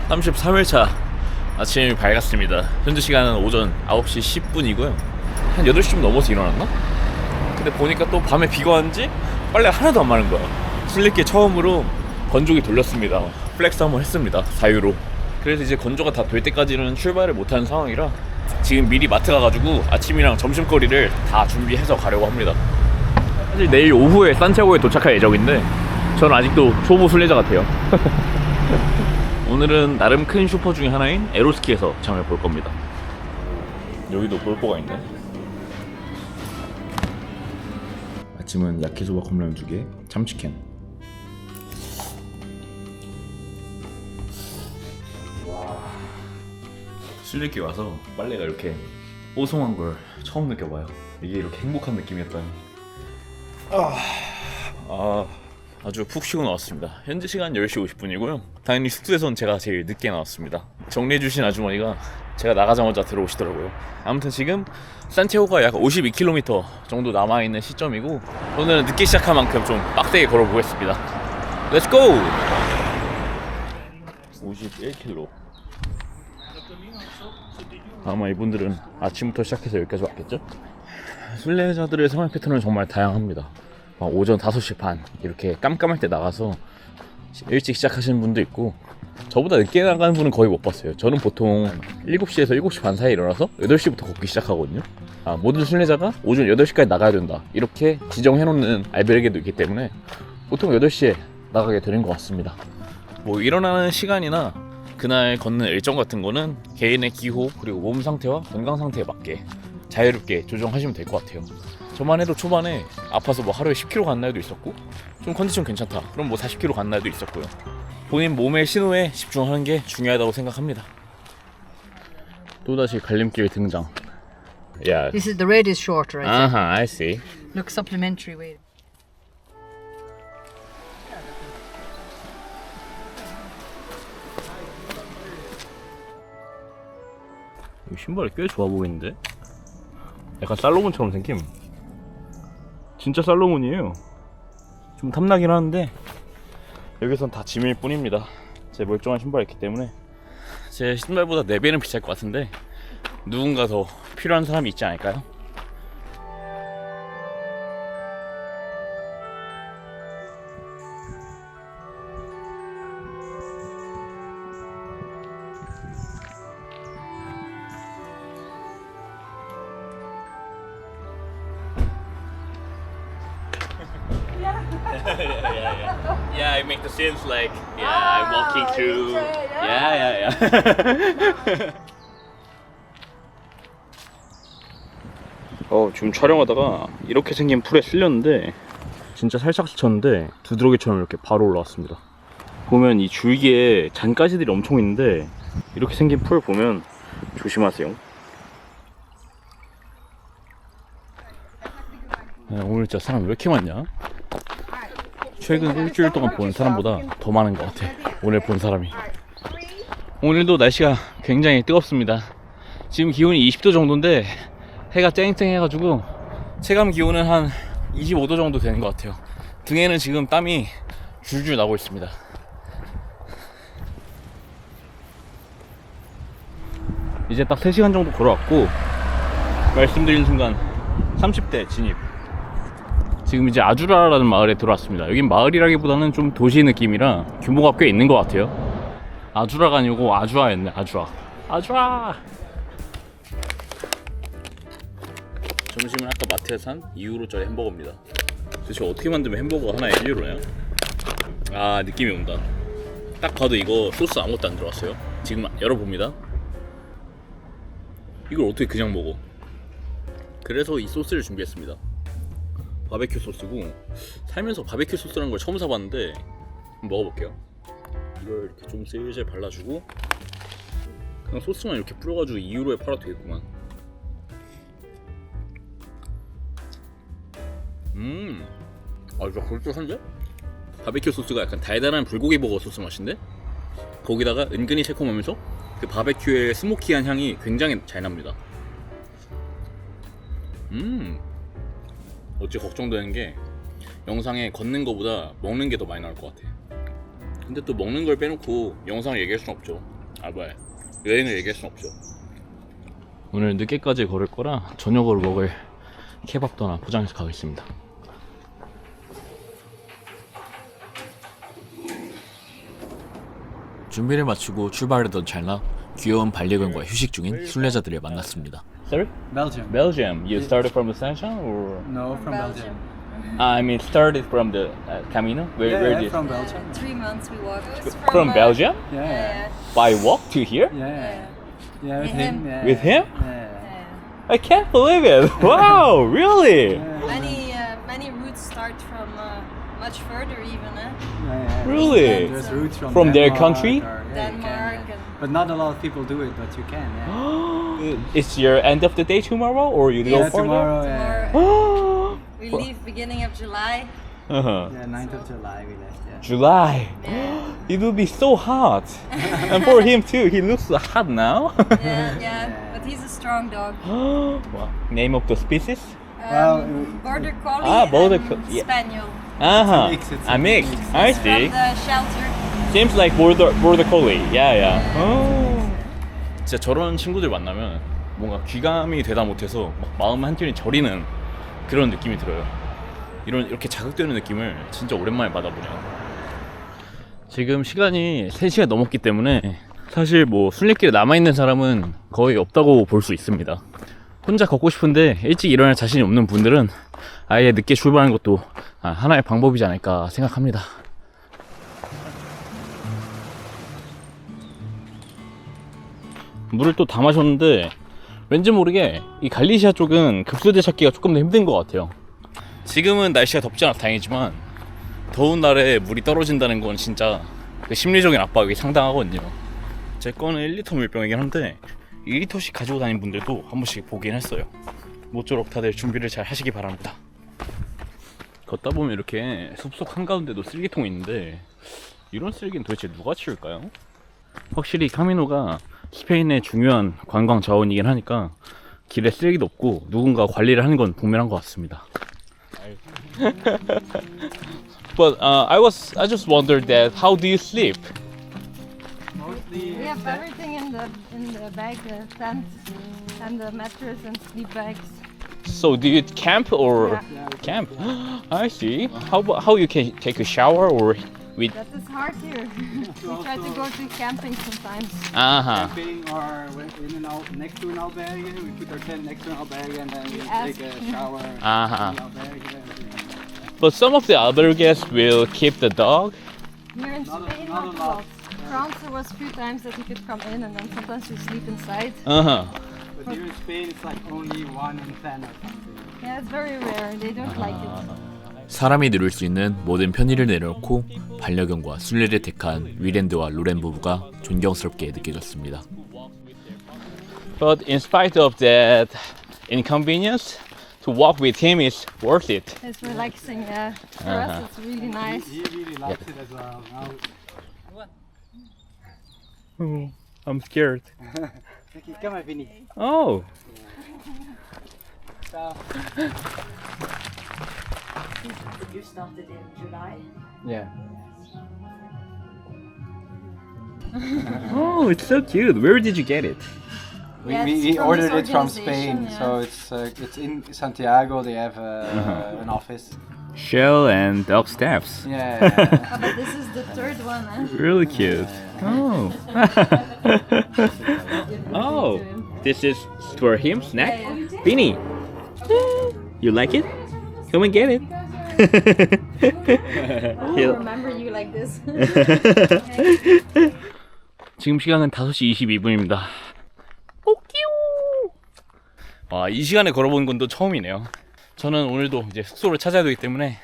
33일차 아침이 밝았습니다. 현재 시간은 오전 9시 10분이고요 한 8시 좀 넘어서 일어났나? 근데 보니까 또 밤에 비가 왔는지 빨래가 하나도 안 마른 거야. 슬리께 처음으로 건조기 돌렸습니다. 플렉스 한번 했습니다. 사유로. 그래서 이제 건조가 다 될 때까지는 출발을 못하는 상황이라 지금 미리 마트 가가지고 아침이랑 점심거리를 다 준비해서 가려고 합니다. 사실 내일 오후에 산티아고에 도착할 예정인데 저는 아직도 초보 순례자 같아요. 오늘은 나름 큰 슈퍼 중에 하나인 에로스키에서 장을 볼 겁니다. 여기도 볼거가 있네. 아침은 야키소바 컵라면 2개, 참치캔. 와, 실내기 와서 빨래가 이렇게 뽀송한 걸 처음 느껴봐요. 이게 이렇게 행복한 느낌이었다니. 아주 푹 쉬고 나왔습니다. 현재 시간 10시 50분이고요 당연히 숙소에선 제가 제일 늦게 나왔습니다. 정리해주신 아주머니가 제가 나가자마자 들어오시더라고요. 아무튼 지금 산티아고가 약 52km 정도 남아있는 시점이고 오늘은 늦게 시작한 만큼 좀 빡세게 걸어보겠습니다. Let's go! 51km. 아마 이분들은 아침부터 시작해서 여기까지 왔겠죠? 순례자들의 생활 패턴은 정말 다양합니다. 오전 5시 반 이렇게 깜깜할 때 나가서 일찍 시작하시는 분도 있고 저보다 늦게 나가는 분은 거의 못 봤어요. 저는 보통 7시에서 7시 반 사이에 일어나서 8시부터 걷기 시작하거든요. 모든 순례자가 오전 8시까지 나가야 된다 이렇게 지정해놓는 알베르게도 있기 때문에 보통 8시에 나가게 되는 것 같습니다. 뭐 일어나는 시간이나 그날 걷는 일정 같은 거는 개인의 기호 그리고 몸 상태와 건강 상태에 맞게 자유롭게 조정하시면 될 것 같아요. 저만 해도 초반에 아파서 뭐 하루에 10kg 간 날도 있었고 좀 컨디션 괜찮다 그럼 뭐 40kg 간 날도 있었고요. 본인 몸의 신호에 집중하는 게 중요하다고 생각합니다. 또다시 갈림길 등장. Yeah. This is the red is shorter, I think. I see. Look, supplementary weight. 이 신발이 꽤 좋아 보이는데? 약간 살로몬처럼 생김. 진짜 살로몬이에요. 좀 탐나긴 하는데 여기선 다 짐일 뿐입니다. 제 멀쩡한 신발이 있기 때문에 제 신발보다 4배는 비쌀 것 같은데 누군가 더 필요한 사람이 있지 않을까요? Yeah, I make the sense like I'm walking through. Yeah. 지금 촬영하다가 이렇게 생긴 풀에 쓸렸는데 진짜 살짝 스쳤는데 두드러기처럼 이렇게 바로 올라왔습니다. 보면 이 줄기에 잔가지들이 엄청 있는데 이렇게 생긴 풀 보면 조심하세요. 오늘 진짜 사람 왜 이렇게 많냐? 최근 일주일 동안 본 사람보다 더 많은 것 같아. 오늘 본 사람이. 오늘도 날씨가 굉장히 뜨겁습니다. 지금 기온이 20도 정도인데 해가 쨍쨍해가지고 체감 기온은 한 25도 정도 되는 것 같아요. 등에는 지금 땀이 줄줄 나고 있습니다. 이제 딱 3시간 정도 걸어왔고 말씀드린 순간 30대 진입. 지금 이제 아주라라는 마을에 들어왔습니다. 여긴 마을이라기보다는 좀 도시 느낌이라 규모가 꽤 있는 것 같아요. 아주라가 아니고 아주아였네. 아주아. 점심은 아까 마트에서 산 2유로짜리 햄버거입니다. 도대체 어떻게 만들면 햄버거 하나에 1유로냐? 느낌이 온다. 딱 봐도 이거 소스 아무것도 안 들어갔어요. 지금 열어봅니다. 이걸 어떻게 그냥 먹어? 그래서 이 소스를 준비했습니다. 바베큐 소스고 살면서 바베큐 소스라는 걸 처음 사봤는데 한번 먹어볼게요. 이걸 이렇게 좀 슬슬 발라주고 그냥 소스만 이렇게 뿌려가지고 2유로에 팔아도 되겠구만. 진짜 걸쭉한데? 바베큐 소스가 약간 달달한 불고기 버거 소스 맛인데 거기다가 은근히 새콤하면서 그 바베큐의 스모키한 향이 굉장히 잘 납니다. 어찌 걱정되는 게 영상에 걷는 거보다 먹는 게 더 많이 나올 것 같아. 근데 또 먹는 걸 빼놓고 영상을 얘기할 순 없죠. 아 뭐야 여행을 얘기할 순 없죠. 오늘 늦게까지 걸을 거라 저녁으로 먹을 케밥도 하나 포장해서 가겠습니다. 준비를 마치고 출발하던 찰나 귀여운 반려견과 휴식 중인 순례자들을 만났습니다. Sorry? Belgium. Belgium. You started from Ascension or? No, from Belgium. I mean, started from the Camino. Where Yeah, did? from Belgium. 3 months we walked. From Belgium? Yeah, By walk to here? yeah, yeah. With With him. him. Yeah. With him? Yeah. I can't believe it. Wow, really? Many routes start from much further even, Yeah. Really? There's routes from Their Denmark country? or- yeah, you Denmark can, yeah. and But not a lot of people do it, but you can. Yeah. It's your end of the day tomorrow, or you go Yeah, further? tomorrow. Yeah. tomorrow we leave beginning of July. Uh-huh. Yeah, 9th of July we left. Yeah. July. It will be so hot. And for him too, he looks hot now. Yeah, but he's a strong dog. Wow. Name of the species? Well, Border Collie Border and Collie, yeah. Spaniel. Uh-huh. mix, it's A a mix. mix. I From see. the shelter. Seems like border collie. Yeah. 진짜 저런 친구들 만나면 뭔가 귀감이 되다 못해서 막 마음 한켠이 저리는 그런 느낌이 들어요. 이렇게 자극되는 느낌을 진짜 오랜만에 받아보네요. 지금 시간이 3시가 넘었기 때문에 사실 뭐 순례길에 남아있는 사람은 거의 없다고 볼 수 있습니다. 혼자 걷고 싶은데 일찍 일어날 자신이 없는 분들은 아예 늦게 출발하는 것도 하나의 방법이지 않을까 생각합니다. 물을 또 다 마셨는데 왠지 모르게 이 갈리시아 쪽은 급수대 찾기가 조금 더 힘든 것 같아요. 지금은 날씨가 덥지 않아 다행이지만 더운 날에 물이 떨어진다는 건 진짜 그 심리적인 압박이 상당하거든요. 제 거는 1리터 물병이긴 한데 2리터씩 가지고 다니는 분들도 한 번씩 보긴 했어요. 모쪼록 다들 준비를 잘 하시기 바랍니다. 걷다 보면 이렇게 숲속 한가운데도 쓰레기통이 있는데 이런 쓰레기는 도대체 누가 치울까요? 확실히 카미노가 스페인의 중요한 관광 자원이긴 하니까 길에 쓰레기도 없고 누군가 관리를 하는 건 분명한 것 같습니다. But I just wondered that how do you sleep? mostly. We have everything in the bag, the tent and the mattress and sleep bags. So do you camp or Yeah, we camp? I see. How you can take a shower or with? That is hard here. We try to go to camping sometimes. camping or next to an albergue. We put our tent next to an albergue and then we Yes. take a shower. Uh-huh. in the albergue. But some of the albergues will keep the dog. Here in Not a- Spain, not a not a lot. lot. France, there was a few times that you could come in and then sometimes you sleep inside. Uh-huh. But here in Spain, it's like only 1 in 10 or something. Yeah, it's very rare. They don't like it. 사람이 누릴 수 있는 모든 편의를 내려놓고 반려견과 순례를 택한 위랜드와 로렌 부부가 존경스럽게 느껴졌습니다. But in spite of that inconvenience, to walk with him is worth it. It's relaxing, yeah. For us, it's really nice. He really likes it as well. Now, I'm scared. come on, Vinny. Oh. You started in July. Yeah. Oh, it's so cute. Where did you get it? Yeah, we it's we from ordered this it from organization, Spain, yeah. so it's in Santiago. They have an office. Shell and dog staffs. Yeah. Oh, but this is the third one, huh? Really cute. Oh. Oh, this is for him snack. Yeah, Beanie, you like it? Come and get it. I'll remember you like this. 지금 시간은 5시 22분입니다. 와, 이 시간에 걸어보는 건 또 처음이네요. 저는 오늘도 이제 숙소를 찾아야 되기 때문에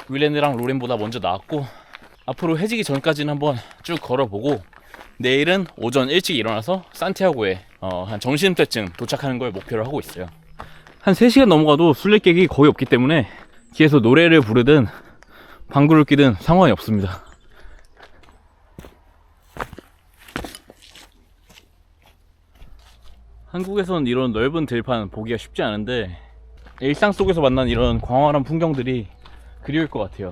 위랜드랑 로렌보다 먼저 나왔고 앞으로 해지기 전까지는 한번 쭉 걸어보고 내일은 오전 일찍 일어나서 산티아고에 한 점심때쯤 도착하는 걸 목표로 하고 있어요. 한 3시간 넘어가도 순례객이 거의 없기 때문에 뒤에서 노래를 부르든 방구를 끼든 상관이 없습니다. 한국에선 이런 넓은 들판 보기가 쉽지 않은데 일상 속에서 만난 이런 광활한 풍경들이 그리울 것 같아요.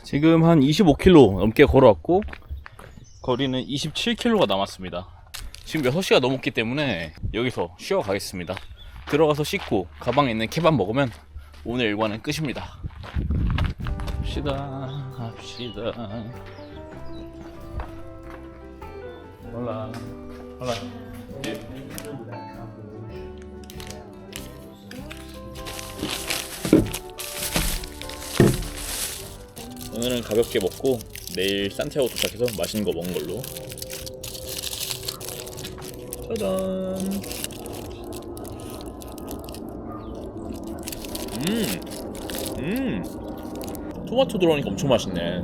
지금 한 25km 넘게 걸어왔고 거리는 27km가 남았습니다. 지금 6시가 넘었기 때문에 여기서 쉬어 가겠습니다. 들어가서 씻고 가방에 있는 케밥 먹으면 오늘 일과는 끝입니다. 합시다. Hola. 오늘은 가볍게 먹고 내일 산티아고 도착해서 맛있는 거 먹는 걸로. 짜잔. 토마토 들어가니까 엄청 맛있네.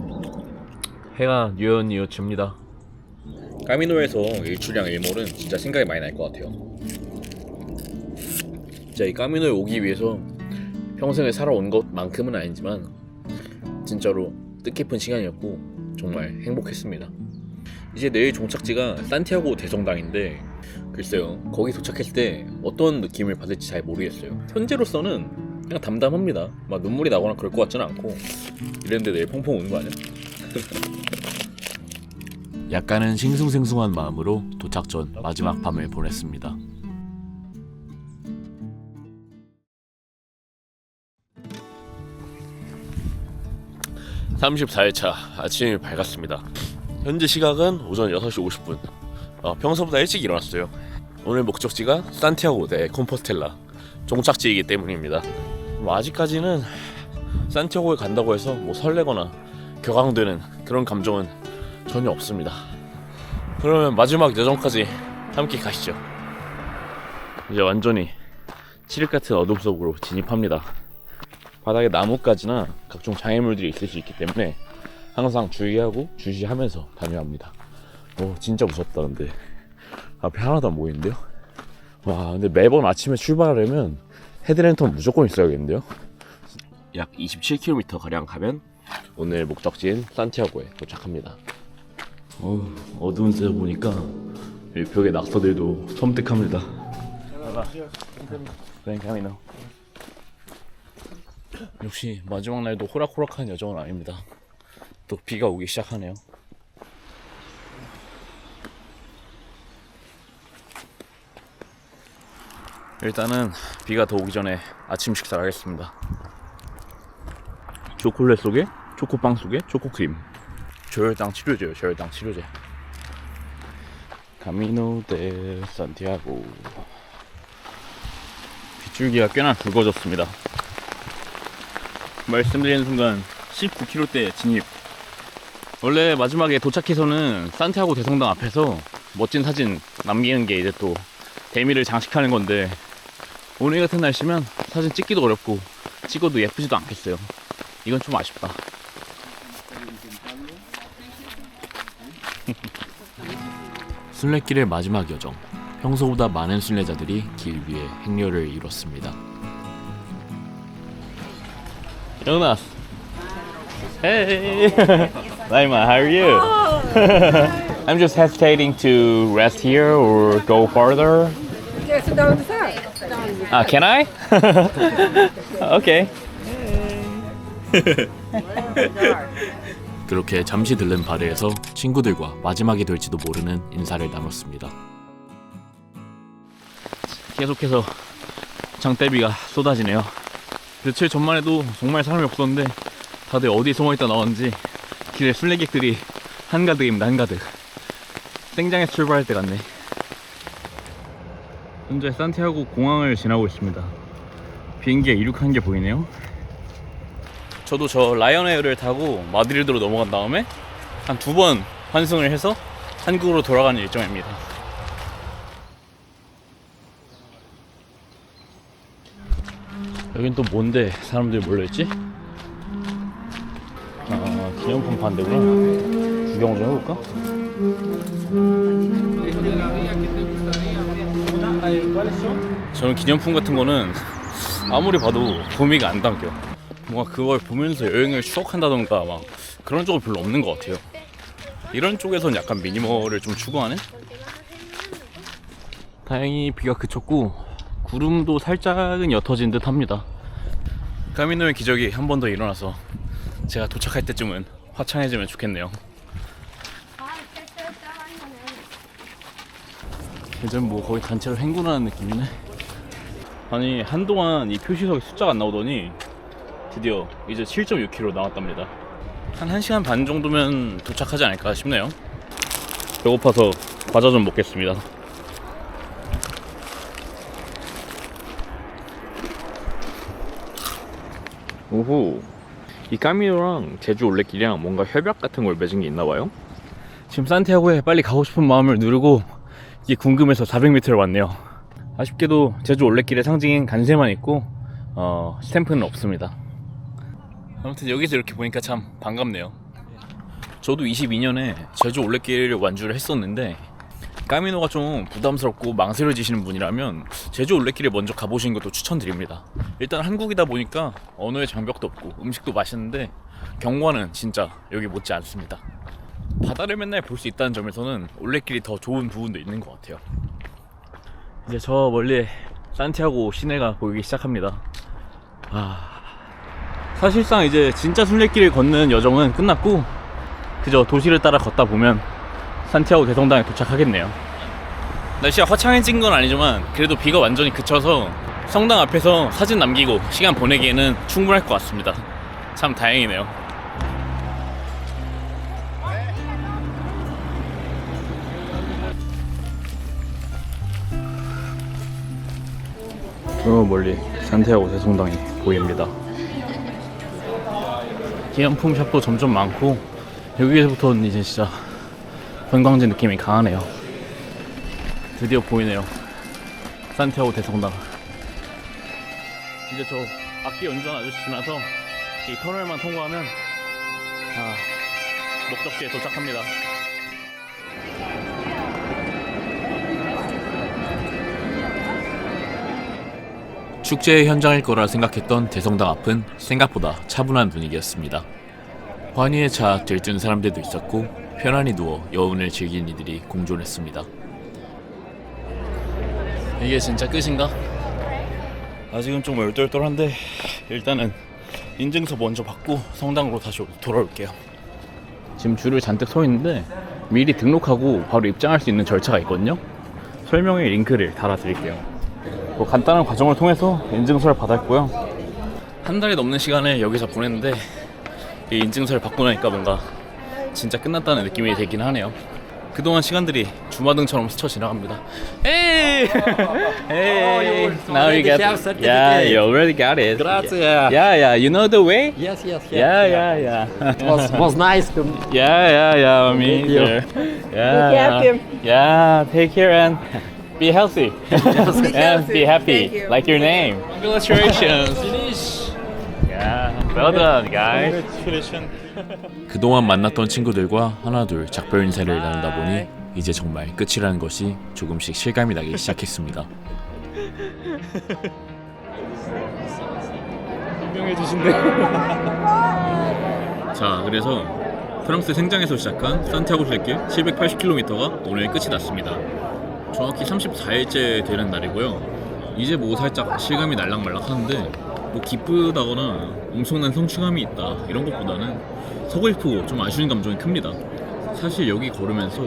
해가 뉘엿뉘엿 집니다. 까미노에서 일출량 일몰은 진짜 생각이 많이 날 것 같아요. 진짜 이 까미노에 오기 위해서 평생을 살아온 것만큼은 아니지만 진짜로 뜻깊은 시간이었고 정말 행복했습니다. 이제 내일 종착지가 산티아고 대성당인데 글쎄요, 거기 도착했을 때 어떤 느낌을 받을지 잘 모르겠어요. 현재로서는 그냥 담담합니다. 막 눈물이 나거나 그럴 것 같지는 않고 이랬는데 내일 펑펑 우는 거 아니야? 약간은 싱숭생숭한 마음으로 도착 전 마지막 밤을 보냈습니다. (34일차) 아침이 밝았습니다. 현재 시각은 오전 6시 50분. 평소보다 일찍 일어났어요. 오늘 목적지가 산티아고 데 콤포스텔라 종착지이기 때문입니다. 아직까지는 산티아고에 간다고 해서 뭐 설레거나 격앙되는 그런 감정은 전혀 없습니다. 그러면 마지막 여정까지 함께 가시죠. 이제 완전히 칠흑 같은 어둠 속으로 진입합니다. 바닥에 나뭇가지나 각종 장애물들이 있을 수 있기 때문에 항상 주의하고 주시하면서 다녀야 합니다. 진짜 무섭다. 근데 앞에 하나도 안 보이는데요? 와, 근데 매번 아침에 출발하려면 헤드랜턴 무조건 있어야겠는데요? 약 27km 가량 가면 오늘 목적지인 산티아고에 도착합니다. 어두운 데서 보니까 이 벽의 낙서들도 섬뜩합니다. 역시 마지막 날도 호락호락한 여정은 아닙니다. 또 비가 오기 시작하네요. 일단은 비가 더 오기 전에 아침 식사를 하겠습니다. 초콜릿 속에 초코빵 속에 초코크림. 저혈당 치료제요. 저혈당 치료제. 카미노 데 산티아고. 빗줄기가 꽤나 굵어졌습니다. 말씀드리는 순간 19km대 진입. 원래 마지막에 도착해서는 산티아고 대성당 앞에서 멋진 사진 남기는 게 이제 또 대미를 장식하는 건데 오늘 같은 날씨면 사진 찍기도 어렵고 찍어도 예쁘지도 않겠어요. 이건 좀 아쉽다. 순례길의 마지막 여정. 평소보다 많은 순례자들이 길 위에 행렬을 이뤘습니다. Jonas. Hey. Laima, how are you? I'm just hesitating to rest here or go further. Yes, down the side. Can I? Okay. 그렇게 잠시 들른 바르에서 친구들과 마지막이 될지도 모르는 인사를 나눴습니다. 계속해서 장대비가 쏟아지네요. 며칠 전만 해도 정말 사람이 없었는데 다들 어디 숨어있다 나왔는지 길에 순례객들이 한가득입니다. 한가득. 생장에서 출발할 때 같네. 현재 산티아고 공항을 지나고 있습니다. 비행기가 이륙한 게 보이네요. 저도 저 라이언에어를 타고 마드리드로 넘어간 다음에 한 2번 환승을 해서 한국으로 돌아가는 일정입니다. 여긴 또 뭔데 사람들이 몰려있지? 기념품 판대구나. 구경 좀 해볼까? 저는 기념품 같은 거는 아무리 봐도 구미가 안 당겨. 뭔가 그걸 보면서 여행을 추억한다던가 막 그런 쪽은 별로 없는 것 같아요. 이런 쪽에선 약간 미니멀을 좀 추구하는? 다행히 비가 그쳤고 구름도 살짝은 옅어진 듯 합니다. 까미노의 기적이 한 번 더 일어나서 제가 도착할 때쯤은 화창해지면 좋겠네요. 요즘 뭐 거의 단체로 행군하는 느낌이네. 아니 한동안 이 표시석에 숫자가 안 나오더니 드디어 이제 7.6km 나왔답니다. 한 1시간 반 정도면 도착하지 않을까 싶네요. 배고파서 과자 좀 먹겠습니다. 오호, 이 까미노랑 제주 올레길이랑 뭔가 협약 같은 걸 맺은 게 있나봐요. 지금 산티아고에 빨리 가고 싶은 마음을 누르고 이게 궁금해서 400m를 왔네요. 아쉽게도 제주 올레길의 상징인 간세만 있고 스탬프는 없습니다. 아무튼 여기서 이렇게 보니까 참 반갑네요. 저도 22년에 제주 올레길 완주를 했었는데 까미노가 좀 부담스럽고 망설여지시는 분이라면 제주 올레길에 먼저 가보시는 것도 추천드립니다. 일단 한국이다 보니까 언어의 장벽도 없고 음식도 맛있는데 경관은 진짜 여기 못지 않습니다. 바다를 맨날 볼 수 있다는 점에서는 올레길이 더 좋은 부분도 있는 것 같아요. 이제 저 멀리 산티아고 시내가 보이기 시작합니다. 사실상 이제 진짜 순례길을 걷는 여정은 끝났고 그저 도시를 따라 걷다 보면 산티아고 대성당에 도착하겠네요. 날씨가 화창해진 건 아니지만 그래도 비가 완전히 그쳐서 성당 앞에서 사진 남기고 시간 보내기에는 충분할 것 같습니다. 참 다행이네요. 저 멀리 산티아고 대성당이 보입니다. 기념품 샵도 점점 많고 여기에서부터는 이제 진짜 관광지 느낌이 강하네요. 드디어 보이네요. 산티아고 대성당. 이제 저 악기 연주하는 아저씨 지나서 이 터널만 통과하면 목적지에 도착합니다. 축제의 현장일 거라 생각했던 대성당 앞은 생각보다 차분한 분위기였습니다. 환희에 차 들뜬 사람들도 있었고 편안히 누워 여운을 즐긴 이들이 공존했습니다. 이게 진짜 끝인가? 아직은 좀 얼떨떨한데 일단은 인증서 먼저 받고 성당으로 다시 돌아올게요. 지금 줄을 잔뜩 서 있는데 미리 등록하고 바로 입장할 수 있는 절차가 있거든요. 설명에 링크를 달아드릴게요. 뭐 간단한 과정을 통해서 인증서를 받았고요. 한 달이 넘는 시간을 여기서 보냈는데 이 인증서를 받고 나니까 뭔가 진짜 끝났다는 느낌이 들긴 하네요. 그동안 시간들이 주마등처럼 스쳐 지나갑니다. Hey! Hey! Now you got it. Yeah, you already got it. Grazie. Yeah, you know the way? Yes. Yeah. Was nice to Yeah, me Thank you. either. Yeah. Be happy. Yeah, take care and be healthy. And be happy. Thank you. Like your name. Congratulations. Finish. Yeah, well done, guys. 그동안 만났던 친구들과 하나둘 작별 인사를 나누다 보니 이제 정말 끝이라는 것이 조금씩 실감이 나기 시작했습니다. 설명해 주신대. 자, 그래서 프랑스 생장에서 시작한 산티아고 순례길 780km가 오늘 끝이 났습니다. 정확히 34일째 되는 날이고요. 이제 뭐 살짝 실감이 날락말락 하는데 뭐 기쁘다거나 엄청난 성취감이 있다 이런 것보다는 서글프고 좀 아쉬운 감정이 큽니다. 사실 여기 걸으면서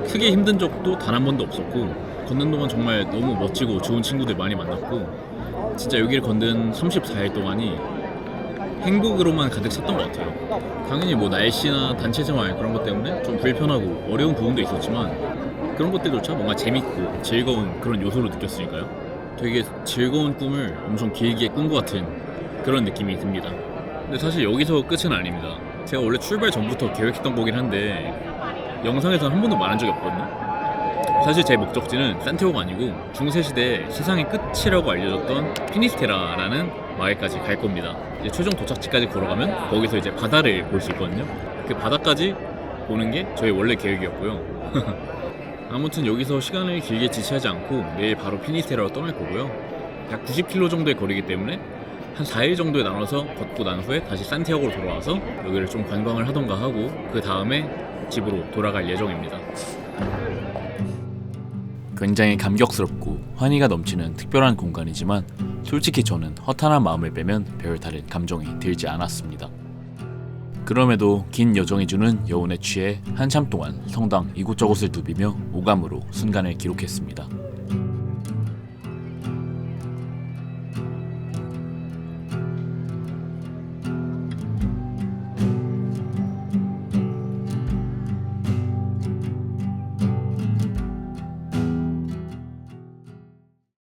크게 힘든 적도 단 한 번도 없었고 걷는 동안 정말 너무 멋지고 좋은 친구들 많이 만났고 진짜 여기를 걷는 34일 동안이 행복으로만 가득 찼던 것 같아요. 당연히 뭐 날씨나 단체 생활 그런 것 때문에 좀 불편하고 어려운 부분도 있었지만 그런 것들조차 뭔가 재밌고 즐거운 그런 요소로 느꼈으니까요. 되게 즐거운 꿈을 엄청 길게 꾼 것 같은 그런 느낌이 듭니다. 근데 사실 여기서 끝은 아닙니다. 제가 원래 출발 전부터 계획했던 거긴 한데 영상에서는 한 번도 말한 적이 없거든요. 사실 제 목적지는 산티아고가 아니고 중세시대 세상의 끝이라고 알려졌던 피니스테라라는 마을까지 갈 겁니다. 이제 최종 도착지까지 걸어가면 거기서 이제 바다를 볼 수 있거든요. 그 바다까지 보는 게 저희 원래 계획이었고요. 아무튼 여기서 시간을 길게 지체하지 않고 내일 바로 피니스테라로 떠날 거고요. 약 90km 정도의 거리이기 때문에 한 4일 정도에 나눠서 걷고 난 후에 다시 산티아고로 돌아와서 여기를 좀 관광을 하던가 하고 그 다음에 집으로 돌아갈 예정입니다. 굉장히 감격스럽고 환희가 넘치는 특별한 공간이지만 솔직히 저는 허탄한 마음을 빼면 별 다른 감정이 들지 않았습니다. 그럼에도 긴 여정이 주는 여운에 취해 한참 동안 성당 이곳저곳을 누비며 오감으로 순간을 기록했습니다.